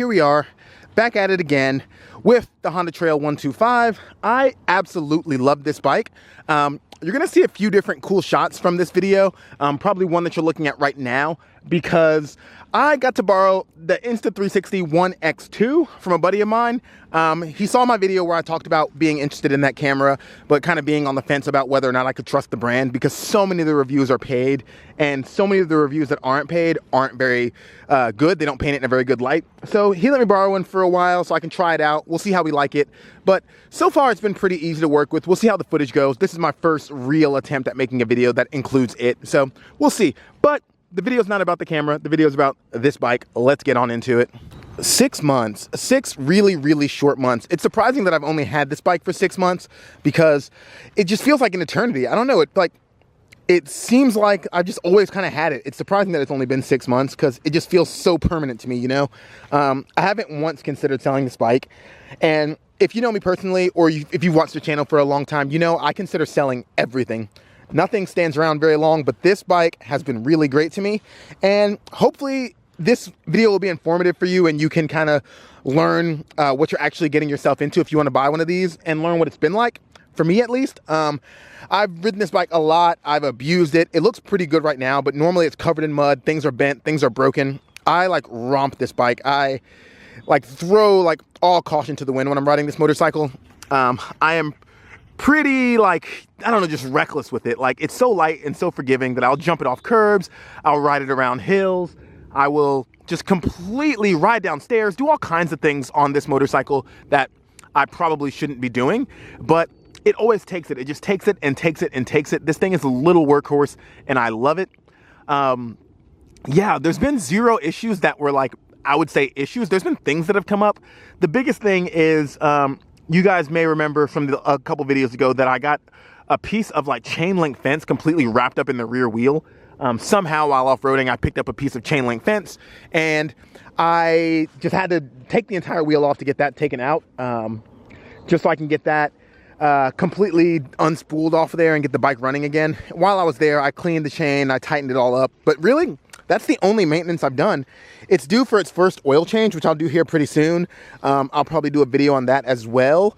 here we are, back at it again with the Honda Trail 125. I absolutely love this bike. You're gonna see a few different cool shots from this video, probably one that you're looking at right now, because I got to borrow the Insta360 One X2 from a buddy of mine. He saw my video where I talked about being interested in that camera, but kind of being on the fence about whether or not I could trust the brand, because so many of the reviews are paid, and so many of the reviews that aren't paid aren't very good. They don't paint it in a very good light. So he let me borrow one for a while so I can try it out. We'll see how we like it. But so far it's been pretty easy to work with. We'll see how the footage goes. This is my first real attempt at making a video that includes it. So we'll see. But the video's not about the camera. The video's about this bike. Let's get on into it. 6 months, 6 really, really short months. It's surprising that I've only had this bike for 6 months because it just feels like an eternity. I don't know. It seems like I've just always kind of had it. It's surprising that it's only been 6 months because it just feels so permanent to me, you know? I haven't once considered selling this bike. And if you know me personally, or if you've watched the channel for a long time, you know I consider selling everything. Nothing stands around very long, but this bike has been really great to me. And hopefully this video will be informative for you and you can kind of learn what you're actually getting yourself into if you want to buy one of these and learn what it's been like, for me at least. I've ridden this bike a lot. I've abused it. It looks pretty good right now, but normally it's covered in mud. Things are bent, things are broken. I romp this bike. I throw all caution to the wind when I'm riding this motorcycle. I am pretty I don't know, just reckless with it. It's so light and so forgiving that I'll jump it off curbs. I'll ride it around hills. I will just completely ride down stairs, do all kinds of things on this motorcycle that I probably shouldn't be doing, but it always takes it. It just takes it and takes it and takes it. This thing is a little workhorse and I love it. Yeah, there's been zero issues that were I would say issues. There's been things that have come up. The biggest thing is, you guys may remember from a couple videos ago that I got a piece of chain link fence completely wrapped up in the rear wheel. Somehow while off-roading, I picked up a piece of chain link fence and I just had to take the entire wheel off to get that taken out, just so I can get that completely unspooled off of there and get the bike running again. While I was there, I cleaned the chain, I tightened it all up, but really, that's the only maintenance I've done. It's due for its first oil change, which I'll do here pretty soon. I'll probably do a video on that as well.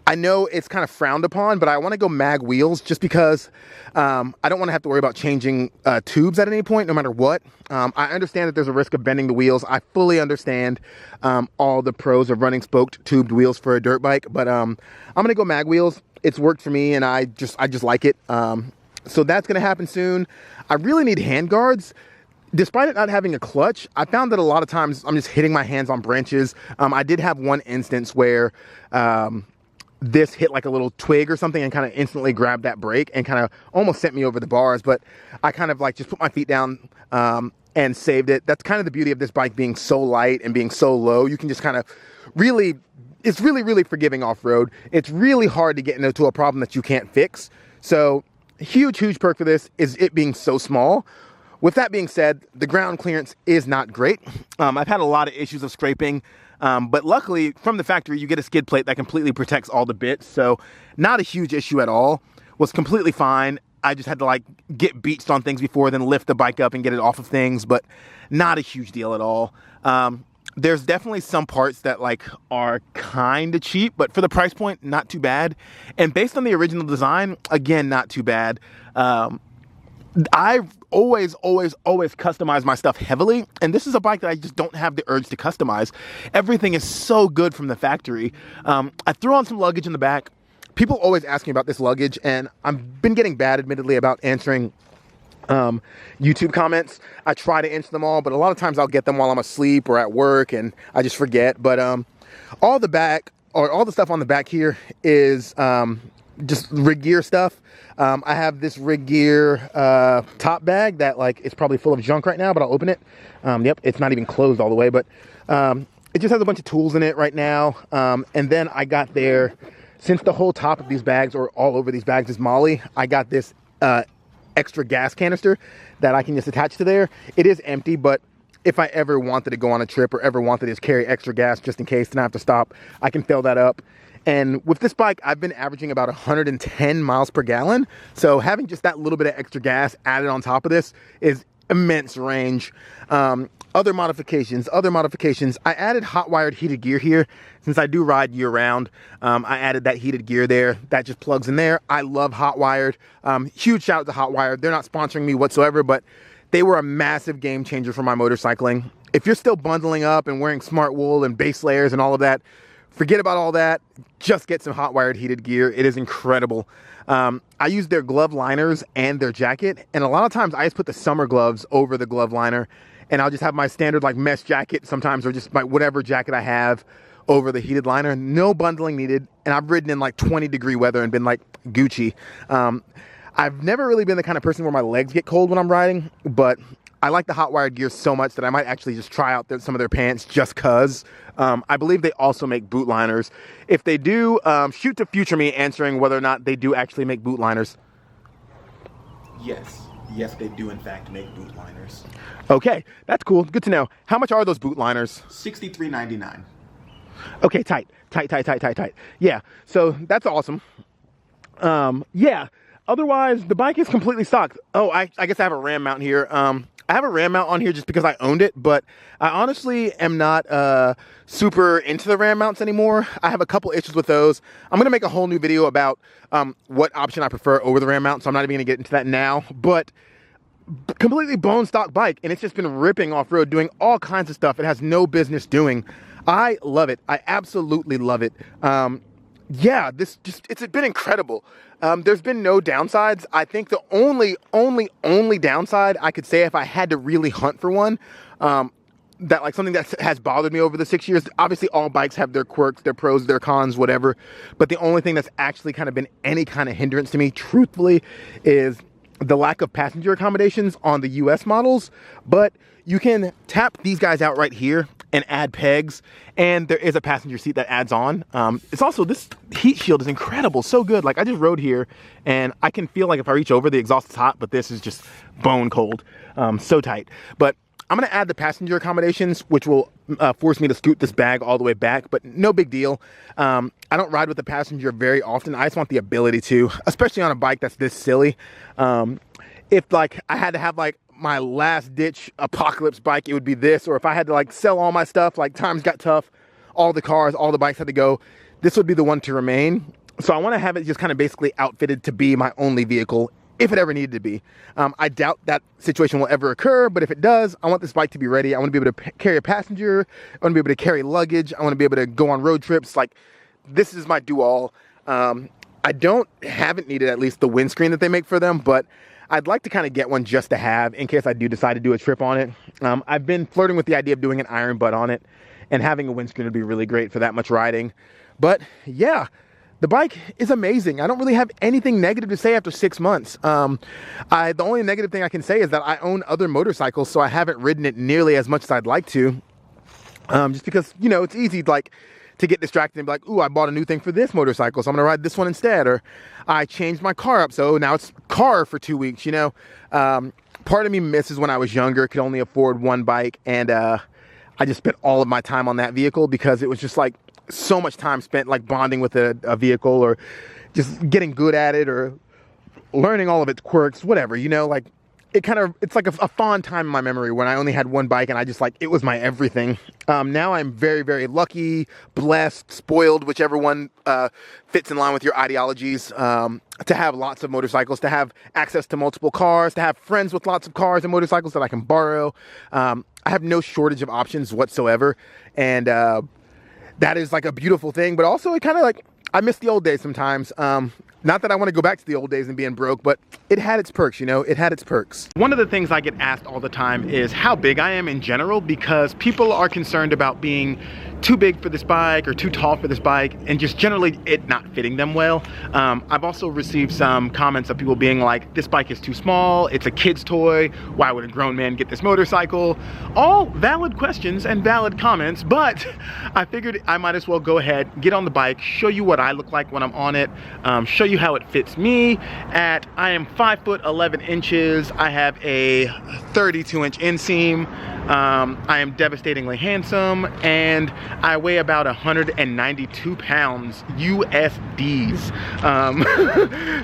I know it's kind of frowned upon, but I want to go mag wheels just because I don't want to have to worry about changing tubes at any point, no matter what. I understand that there's a risk of bending the wheels. I fully understand all the pros of running spoked tubed wheels for a dirt bike, but I'm going to go mag wheels. It's worked for me and I just like it. So that's going to happen soon. I really need hand guards. Despite it not having a clutch, I found that a lot of times I'm just hitting my hands on branches. I did have one instance where this hit a little twig or something and kind of instantly grabbed that brake and kind of almost sent me over the bars, but I kind of just put my feet down and saved it. That's kind of the beauty of this bike being so light and being so low. You can just kind of it's really, really forgiving off-road. It's really hard to get into a problem that you can't fix. So huge perk for this is it being so small. With that being said, the ground clearance is not great. I've had a lot of issues of scraping, but luckily from the factory, you get a skid plate that completely protects all the bits. So not a huge issue at all. Was completely fine. I just had to get beached on things before, then lift the bike up and get it off of things, but not a huge deal at all. There's definitely some parts that are kind of cheap, but for the price point, not too bad. And based on the original design, again, not too bad. I've always customized my stuff heavily, and this is a bike that I just don't have the urge to customize. Everything is so good from the factory. I threw on some luggage in the back. People always ask me about this luggage, and I've been getting bad, admittedly, about answering YouTube comments. I try to answer them all, but a lot of times I'll get them while I'm asleep or at work, and I just forget. But all the stuff on the back here is just rig gear stuff. I have this rig gear top bag that it's probably full of junk right now, but I'll open it. Yep, it's not even closed all the way, but it just has a bunch of tools in it right now. And then I got there, since the whole top of these bags or all over these bags is moly, I got this extra gas canister that I can just attach to there. It is empty, but if I ever wanted to go on a trip or ever wanted to carry extra gas just in case and I have to stop, I can fill that up. And with this bike, I've been averaging about 110 miles per gallon. So having just that little bit of extra gas added on top of this is immense range. Other modifications. I added hot wired heated gear here since I do ride year round. I added that heated gear there that just plugs in there. I love hot wired. Huge shout out to hot wired. They're not sponsoring me whatsoever, but they were a massive game changer for my motorcycling. If you're still bundling up and wearing smart wool and base layers and all of that, forget about all that. Just get some hot wired heated gear. It is incredible. I use their glove liners and their jacket, and a lot of times I just put the summer gloves over the glove liner, and I'll just have my standard like mesh jacket sometimes, or just my whatever jacket I have over the heated liner. No bundling needed, and I've ridden in like 20-degree weather and been like Gucci. I've never really been the kind of person where my legs get cold when I'm riding, but I like the hot wired gear so much that I might actually just try out some of their pants just cause. I believe they also make boot liners. If they do, shoot to future me answering whether or not they do actually make boot liners. Yes, they do in fact make boot liners. Okay, that's cool. Good to know. How much are those boot liners? $63.99. Okay, tight. Yeah, so that's awesome. Yeah. Otherwise, the bike is completely stocked. Oh, I guess I have a ram mount here. I have a ram mount on here just because I owned it, but I honestly am not super into the ram mounts anymore. I have a couple issues with those. I'm going to make a whole new video about what option I prefer over the ram mount, so I'm not even going to get into that now. But completely bone stock bike, and it's just been ripping off-road, doing all kinds of stuff it has no business doing. I love it. I absolutely love it. Yeah, it's been incredible. There's been no downsides. I think the only downside I could say, if I had to really hunt for one, that like something that has bothered me over the 6 years, obviously all bikes have their quirks, their pros, their cons, whatever. But the only thing that's actually kind of been any kind of hindrance to me, truthfully, is the lack of passenger accommodations on the US models. But you can tap these guys out right here and add pegs, and there is a passenger seat that adds on. It's also, this heat shield is incredible, so good. Like I just rode here and I can feel like if I reach over, the exhaust is hot, but this is just bone cold, so tight. But I'm gonna add the passenger accommodations, which will force me to scoot this bag all the way back, but no big deal. I don't ride with the passenger very often. I just want the ability to, especially on a bike that's this silly. If like I had to have like my last ditch apocalypse bike, it would be this. Or if I had to like sell all my stuff, like times got tough, all the cars, all the bikes had to go, this would be the one to remain. So I want to have it just kind of basically outfitted to be my only vehicle if it ever needed to be. I doubt that situation will ever occur, but if it does, I want this bike to be ready. I want to be able to carry a passenger. I want to be able to carry luggage. I want to be able to go on road trips. Like, this is my do-all. I haven't needed at least the windscreen that they make for them, but I'd like to kind of get one just to have in case I do decide to do a trip on it. I've been flirting with the idea of doing an iron butt on it, and having a windscreen would be really great for that much riding. But yeah, the bike is amazing. I don't really have anything negative to say after 6 months. The only negative thing I can say is that I own other motorcycles, so I haven't ridden it nearly as much as I'd like to. Just because, you know, it's easy like to get distracted and be like, ooh, I bought a new thing for this motorcycle, so I'm gonna ride this one instead. Or I changed my car up, so now it's car for 2 weeks, you know? Part of me misses when I was younger, could only afford one bike, and I just spent all of my time on that vehicle because it was just like so much time spent like bonding with a vehicle, or just getting good at it, or learning all of its quirks, whatever, you know? Like, it's like a fond time in my memory when I only had one bike and I just like, it was my everything. Now I'm very, very lucky, blessed, spoiled, whichever one fits in line with your ideologies, to have lots of motorcycles, to have access to multiple cars, to have friends with lots of cars and motorcycles that I can borrow. I have no shortage of options whatsoever. And that is like a beautiful thing, but also it kind of like, I miss the old days sometimes. Not that I want to go back to the old days and being broke, but it had its perks, you know, it had its perks. One of the things I get asked all the time is how big I am in general, because people are concerned about being too big for this bike or too tall for this bike, and just generally it not fitting them well. I've also received some comments of people being like, this bike is too small, it's a kid's toy, why would a grown man get this motorcycle? All valid questions and valid comments, but I figured I might as well go ahead, get on the bike, show you what I look like when I'm on it, show you how it fits me. I am 5'11" I have a 32-inch inseam. I am devastatingly handsome, and I weigh about 192 pounds USDs.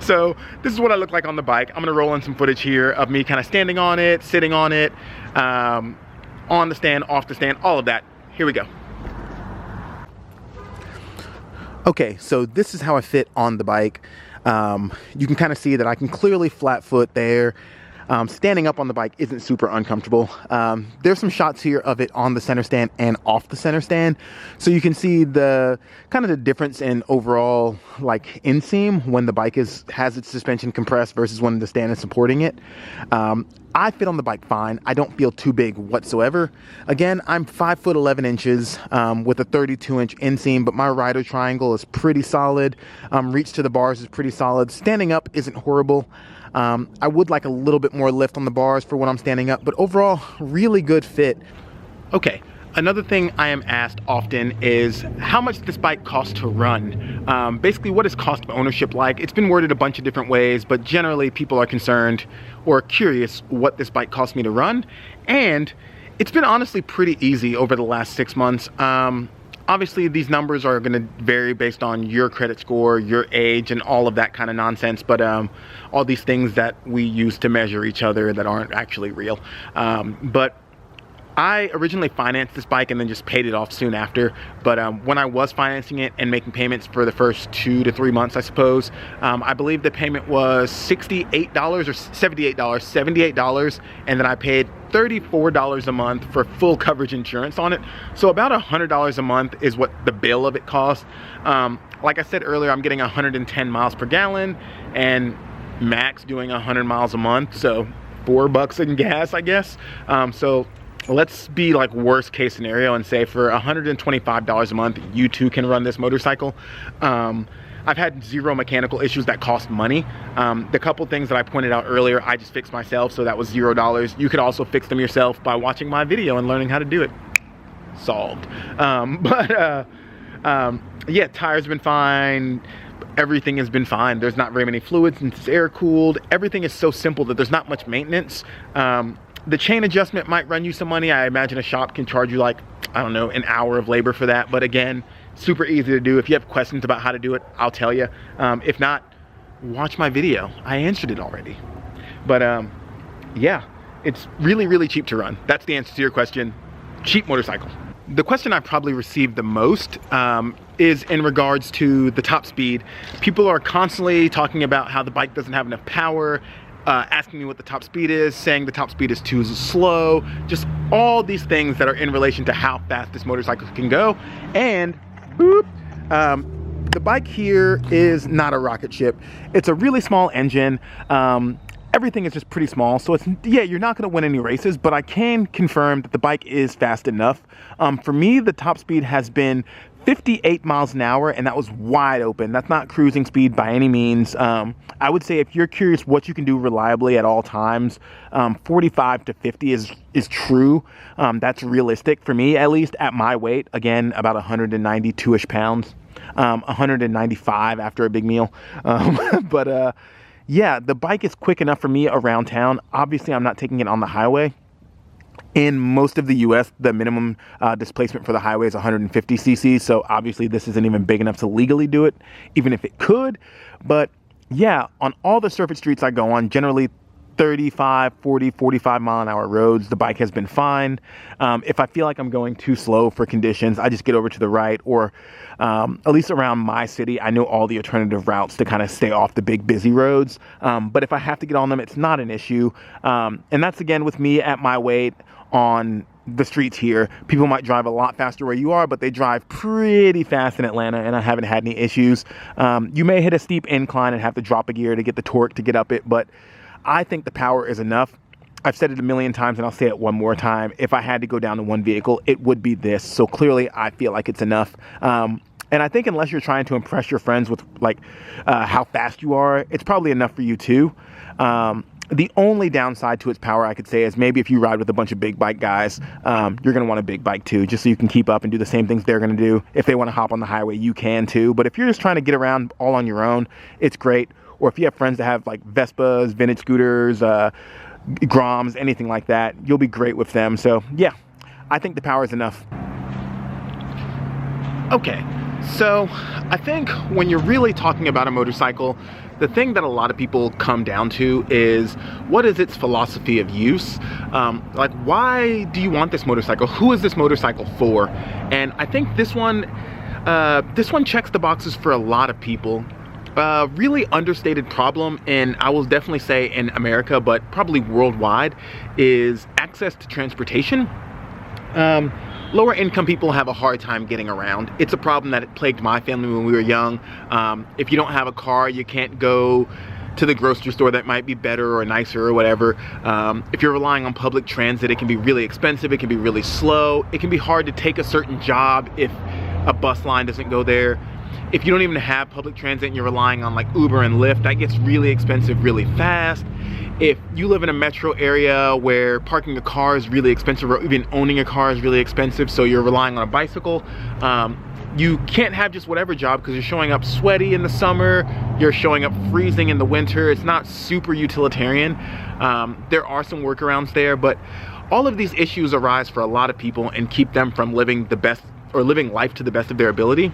So this is what I look like on the bike. I'm gonna roll in some footage here of me kind of standing on it, sitting on it, on the stand, off the stand, all of that. Here we go. Okay, so this is how I fit on the bike. You can kind of see that I can clearly flat foot there. Standing up on the bike isn't super uncomfortable. There's some shots here of it on the center stand and off the center stand. So you can see the kind of the difference in overall like inseam when the bike has its suspension compressed versus when the stand is supporting it. I fit on the bike fine. I don't feel too big whatsoever. Again, I'm 5'11" with a 32-inch inseam, but my rider triangle is pretty solid. Reach to the bars is pretty solid. Standing up isn't horrible. I would like a little bit more lift on the bars for when I'm standing up, but overall, really good fit. Okay, another thing I am asked often is how much this bike costs to run. Basically, what is cost of ownership like? It's been worded a bunch of different ways, but generally people are concerned or curious what this bike cost me to run. And it's been honestly pretty easy over the last 6 months. Obviously, these numbers are going to vary based on your credit score, your age, and all of that kind of nonsense. But all these things that we use to measure each other that aren't actually real. But I originally financed this bike and then just paid it off soon after. But when I was financing it and making payments for the first 2 to 3 months, I suppose, I believe the payment was $68 or $78, and then I paid $34 a month for full coverage insurance on it. So about $100 a month is what the bill of it cost. Like I said earlier, I'm getting 110 miles per gallon and max doing 100 miles a month. So $4 in gas, I guess. So let's be like worst case scenario and say for $125 a month, you too can run this motorcycle. I've had zero mechanical issues that cost money. The couple things that I pointed out earlier, I just fixed myself, so that was $0. You could also fix them yourself by watching my video and learning how to do it. Solved. Yeah, tires have been fine. Everything has been fine. There's not very many fluids since it's air cooled. Everything is so simple that there's not much maintenance. The chain adjustment might run you some money. I imagine a shop can charge you like, I don't know, an hour of labor for that. But again, super easy to do. If you have questions about how to do it, I'll tell you. If not, watch my video. I answered it already. But yeah, it's really, really cheap to run. That's the answer to your question. Cheap motorcycle. The question I probably received the most is in regards to the top speed. People are constantly talking about how the bike doesn't have enough power, asking me what the top speed is, saying the top speed is too slow, just all these things that are in relation to how fast this motorcycle can go. And boop, the bike here is not a rocket ship. It's a really small engine. Everything is just pretty small, so it's, yeah, you're not going to win any races, but I can confirm that the bike is fast enough. For me, the top speed has been 58 miles an hour, and that was wide open. That's not cruising speed by any means. I would say if you're curious what you can do reliably at all times, 45 to 50 is true. That's realistic for me, at least at my weight. Again, about 192-ish pounds, 195 after a big meal. Yeah, the bike is quick enough for me around town. Obviously, I'm not taking it on the highway. In most of the US, the minimum displacement for the highway is 150 cc's. So obviously this isn't even big enough to legally do it, even if it could. But yeah, on all the surface streets I go on, generally 35, 40, 45 mile an hour roads, the bike has been fine. If I feel like I'm going too slow for conditions, I just get over to the right, or at least around my city, I know all the alternative routes to kind of stay off the big busy roads. But if I have to get on them, it's not an issue. And that's again with me at my weight on the streets here. People might drive a lot faster where you are, but they drive pretty fast in Atlanta, and I haven't had any issues. You may hit a steep incline and have to drop a gear to get the torque to get up it, but I think the power is enough. I've said it a million times, and I'll say it one more time. If I had to go down to one vehicle, it would be this. So clearly, I feel like it's enough. And I think unless you're trying to impress your friends with like how fast you are, it's probably enough for you too. The only downside to its power, I could say, is maybe if you ride with a bunch of big bike guys, you're going to want a big bike too, just so you can keep up and do the same things they're going to do. If they want to hop on the highway, you can too. But if you're just trying to get around all on your own, it's great. Or if you have friends that have like Vespas, vintage scooters, Groms, anything like that. You'll be great with them. So yeah, I think the power is enough. Okay, so I think when you're really talking about a motorcycle, the thing that a lot of people come down to is, what is its philosophy of use? Like, why do you want this motorcycle? Who is this motorcycle for? And I think this one checks the boxes for a lot of people. Really understated problem, and I will definitely say in America, but probably worldwide, is access to transportation. Lower income people have a hard time getting around. It's a problem that plagued my family when we were young. If you don't have a car, you can't go to the grocery store that might be better or nicer or whatever. If you're relying on public transit, it can be really expensive, it can be really slow, it can be hard to take a certain job if a bus line doesn't go there. If you don't even have public transit and you're relying on like Uber and Lyft, that gets really expensive really fast. If you live in a metro area where parking a car is really expensive, or even owning a car is really expensive, so you're relying on a bicycle, you can't have just whatever job because you're showing up sweaty in the summer, you're showing up freezing in the winter. It's not super utilitarian. There are some workarounds there, but all of these issues arise for a lot of people and keep them from living the best, or living life to the best of their ability.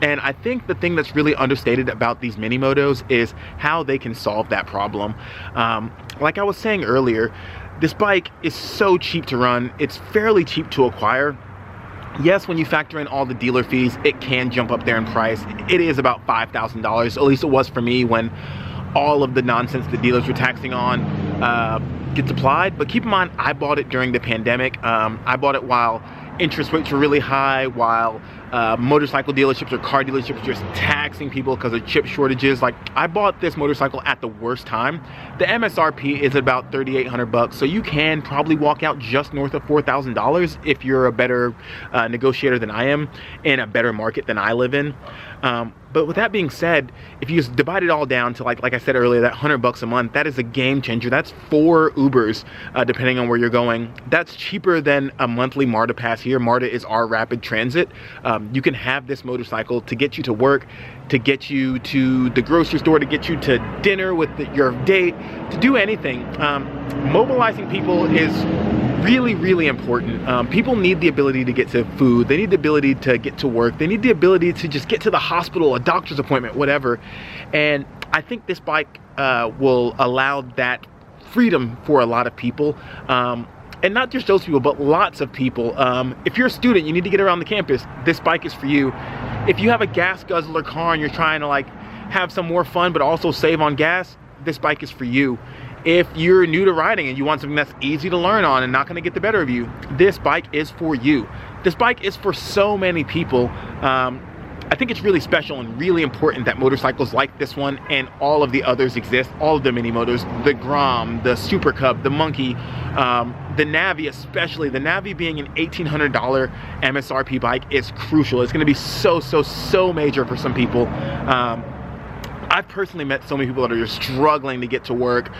And I think the thing that's really understated about these mini motos is how they can solve that problem. Like I was saying earlier, this bike is so cheap to run, it's fairly cheap to acquire. Yes, when you factor in all the dealer fees, it can jump up there in price. It is about $5,000, at least it was for me when all of the nonsense the dealers were taxing on gets applied. But keep in mind, I bought it during the pandemic. I bought it while interest rates were really high, while motorcycle dealerships or car dealerships just taxing people because of chip shortages. Like, I bought this motorcycle at the worst time. The MSRP is about $3,800, so you can probably walk out just north of $4,000 if you're a better negotiator than I am, in a better market than I live in. But with that being said, if you just divide it all down to like I said earlier, that $100 a month, that is a game changer. That's 4 Ubers, depending on where you're going. That's cheaper than a monthly MARTA pass here. MARTA is our rapid transit. You can have this motorcycle to get you to work, to get you to the grocery store, to get you to dinner with your date, to do anything. Mobilizing people is really, really important. People need the ability to get to food. They need the ability to get to work. They need the ability to just get to the hospital, a doctor's appointment, whatever. And I think this bike will allow that freedom for a lot of people. And not just those people, but lots of people. If you're a student, you need to get around the campus, this bike is for you. If you have a gas guzzler car and you're trying to like have some more fun but also save on gas, this bike is for you. If you're new to riding and you want something that's easy to learn on and not going to get the better of you, this bike is for you. This bike is for so many people. I think it's really special and really important that motorcycles like this one and all of the others exist. All of the mini motors, the Grom, the Super Cub, the Monkey, the Navi especially. The Navi being an $1,800 MSRP bike is crucial. It's going to be so major for some people. I've personally met so many people that are just struggling to get to work,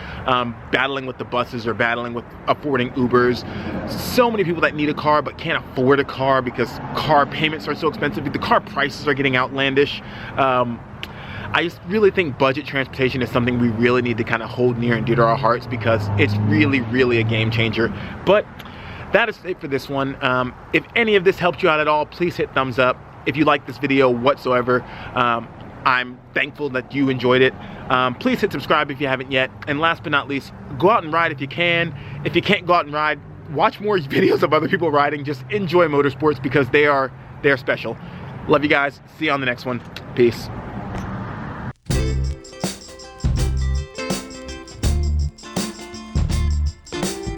battling with the buses or battling with affording Ubers. So many people that need a car but can't afford a car because car payments are so expensive. The car prices are getting outlandish. I just really think budget transportation is something we really need to kind of hold near and dear to our hearts because it's really a game changer. But that is it for this one. If any of this helped you out at all, please hit thumbs up. If you like this video whatsoever, I'm thankful that you enjoyed it. Please hit subscribe if you haven't yet. And last but not least, go out and ride if you can. If you can't go out and ride, watch more videos of other people riding. Just enjoy motorsports because they are special. Love you guys. See you on the next one. Peace.